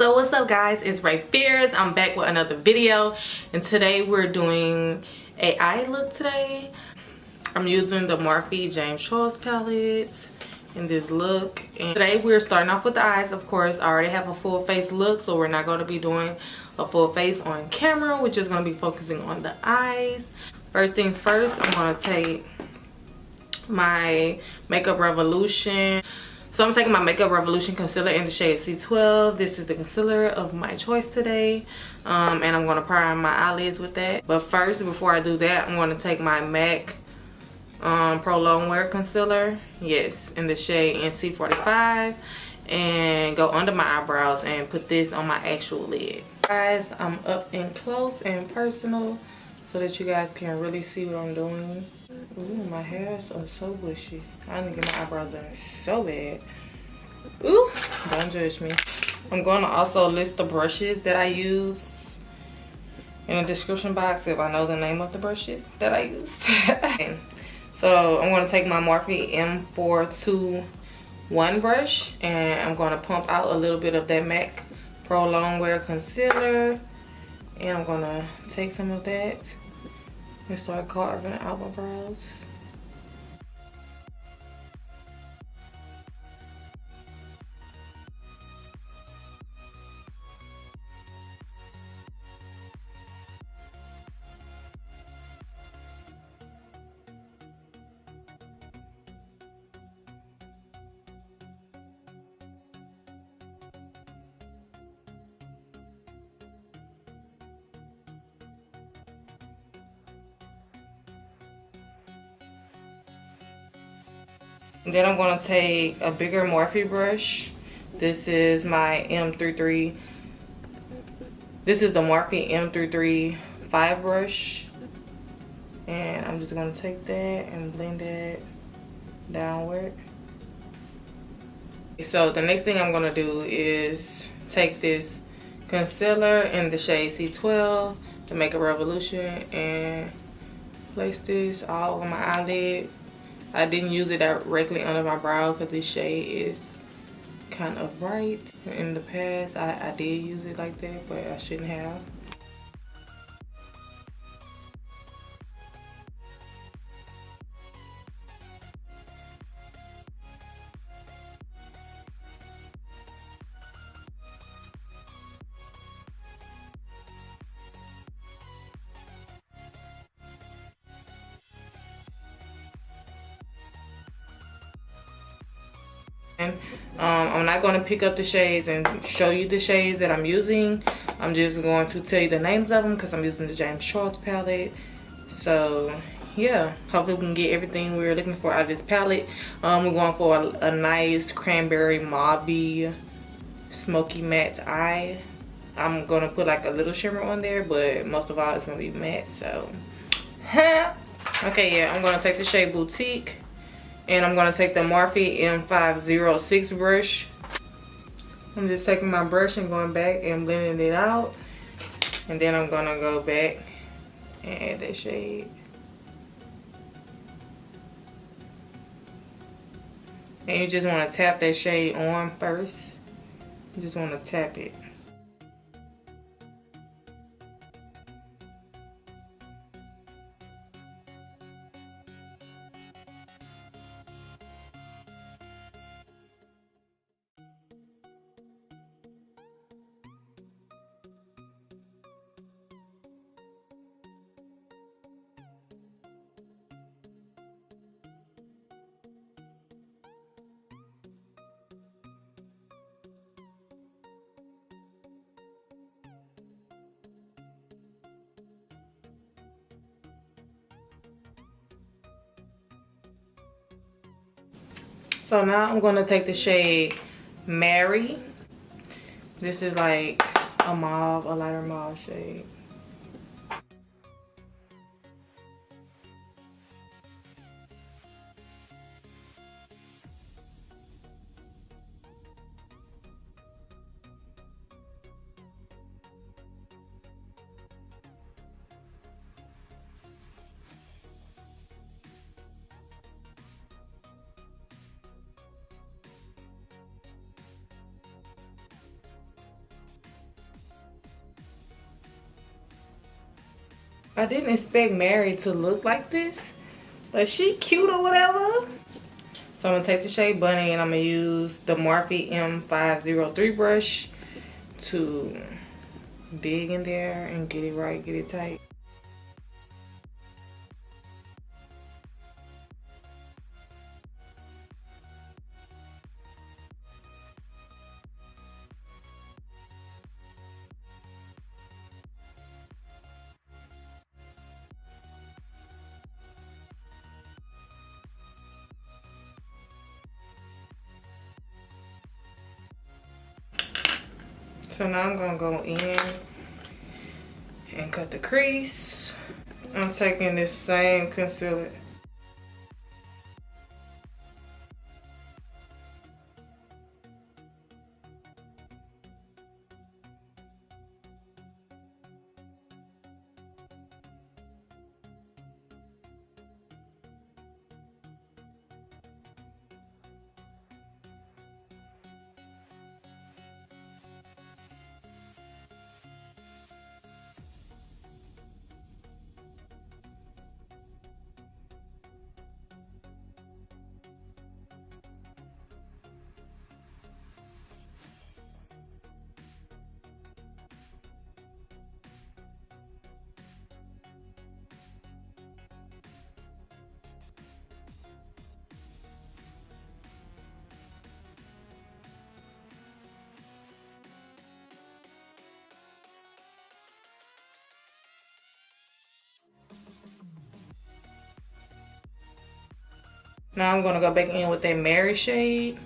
So what's up guys, it's Ray Fears. I'm back with another video and today we're doing a eye look today. I'm using the Morphe James Charles palette in this look, and today we're starting off with the eyes. Of course, I already have a full face look, so we're not going to be doing a full face on camera. We're just going to be focusing on the eyes. First things first, I'm going to take my Makeup Revolution. So I'm taking my Makeup Revolution concealer in the shade C12. This is the concealer of my choice today. And I'm going to prime my eyelids with that. But first, before I do that, I'm going to take my MAC Pro Longwear concealer. Yes, in the shade NC45. And go under my eyebrows and put this on my actual lid. Guys, I'm up and close and personal so that you guys can really see what I'm doing. Ooh, my hairs are so bushy. I need to get my eyebrows done so bad. Ooh, don't judge me. I'm going to also list the brushes that I use in the description box if I know the name of the brushes that I use. So I'm going to take my Morphe M421 brush and I'm going to pump out a little bit of that MAC Pro Longwear concealer. And I'm going to take some of that and start carving out my brows. Then I'm going to take a bigger Morphe brush. This is my M33. This is the Morphe M33 5 brush. And I'm just going to take that and blend it downward. So the next thing I'm going to do is take this concealer in the shade C12, the Makeup Revolution, and place this all over my eyelid. I didn't use it directly under my brow because this shade is kind of bright. In the past, I did use it like that, but I shouldn't have. I'm not going to pick up the shades and show you the shades that I'm using. I'm just going to tell you the names of them because I'm using the James Charles palette. So yeah, hopefully we can get everything we're looking for out of this palette. We're going for a nice cranberry mauve smoky matte eye. I'm going to put like a little shimmer on there, but most of all it's going to be matte. So okay, yeah, I'm going to take the shade Boutique. And I'm going to take the Morphe M506 brush. I'm just taking my brush and going back and blending it out. And then I'm going to go back and add that shade. And you just want to tap that shade on first. You just want to tap it. So now I'm going to take the shade Mary. This is like a mauve, a lighter mauve shade. I didn't expect Mary to look like this, but she cute or whatever. So I'm gonna take the shade Bunny and I'm gonna use the Morphe M503 brush to dig in there and get it right, get it tight. So now I'm gonna go in and cut the crease. I'm taking this same concealer. Now I'm gonna go back in with that Mary shade.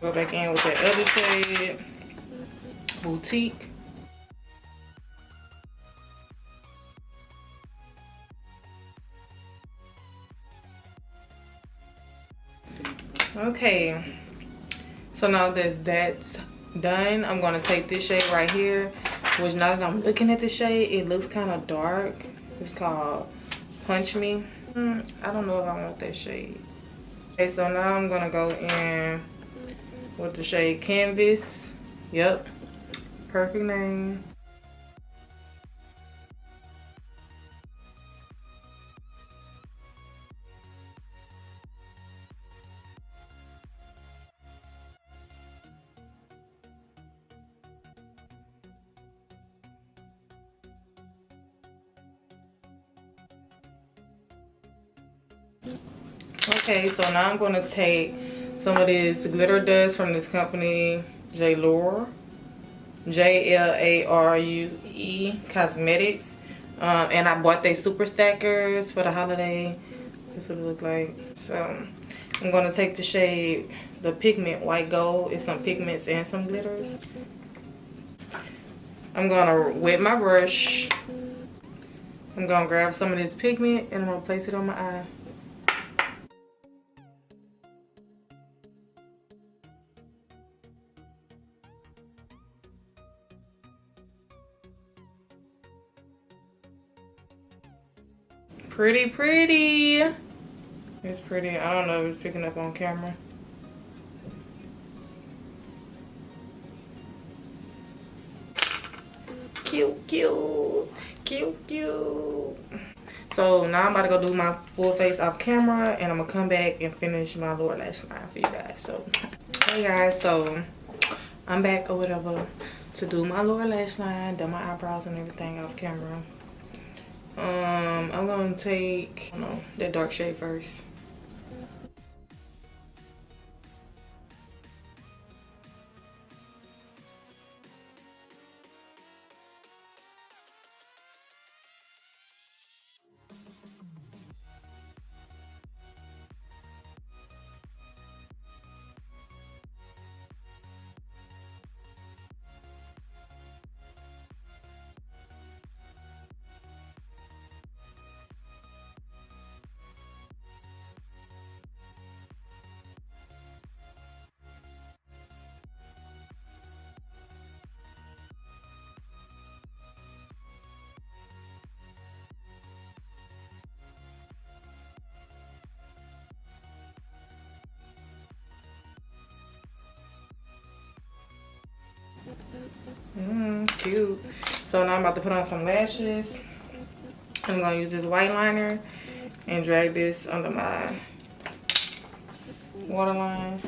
Go back in with that other shade, Boutique. Okay, so now that's done, I'm gonna take this shade right here, which now that I'm looking at the shade, it looks kind of dark. It's called Punch Me. I don't know if I want that shade. Okay, so now I'm gonna go in with the shade Canvas. Yep, perfect name. Okay, so now I'm gonna take some of this glitter dust from this company, Jalure, Jalrue Cosmetics, and I bought they super stackers for the holiday. This is what it look like. So I'm gonna take the shade, the pigment White Gold. It's some pigments and some glitters. I'm gonna wet my brush. I'm gonna grab some of this pigment and I'm gonna place it on my eye. Pretty, pretty. It's pretty. I don't know if it's picking up on camera. Cute, cute, cute, cute. So now I'm about to go do my full face off camera and I'm gonna come back and finish my lower lash line for you guys. So, hey guys, so I'm back or whatever to do my lower lash line, done my eyebrows and everything off camera. I'm gonna take, I don't know, that dark shade first. cute. So now I'm about to put on some lashes. I'm gonna use this white liner and drag this under my waterline.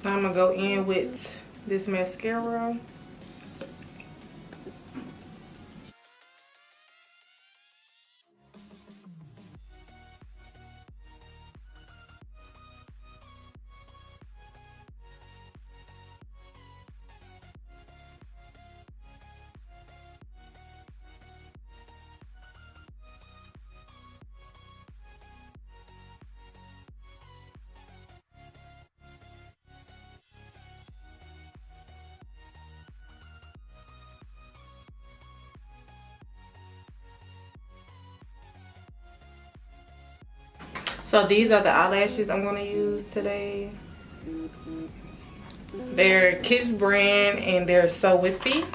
Now I'm gonna go in with this mascara. So these are the eyelashes I'm gonna use today. They're Kiss brand and they're so wispy.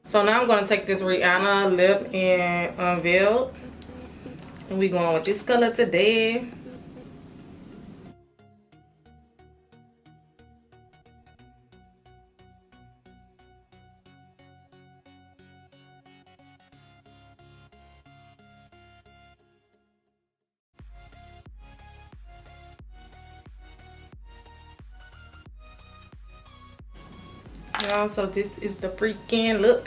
So now I'm gonna take this Rihanna lip and unveiled, and we going with this color today. Y'all, so this is the freaking look.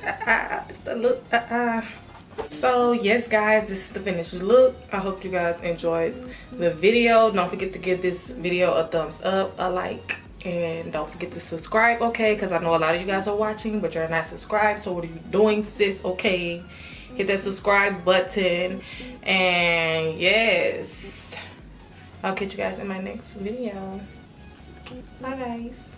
It's the look. So yes guys, this is the finished look. I hope you guys enjoyed the video. Don't forget to give this video a thumbs up, a like, and don't forget to subscribe, okay? Because I know a lot of you guys are watching but you're not subscribed. So what are you doing, sis? Okay, hit that subscribe button. And yes, I'll catch you guys in my next video. Bye guys.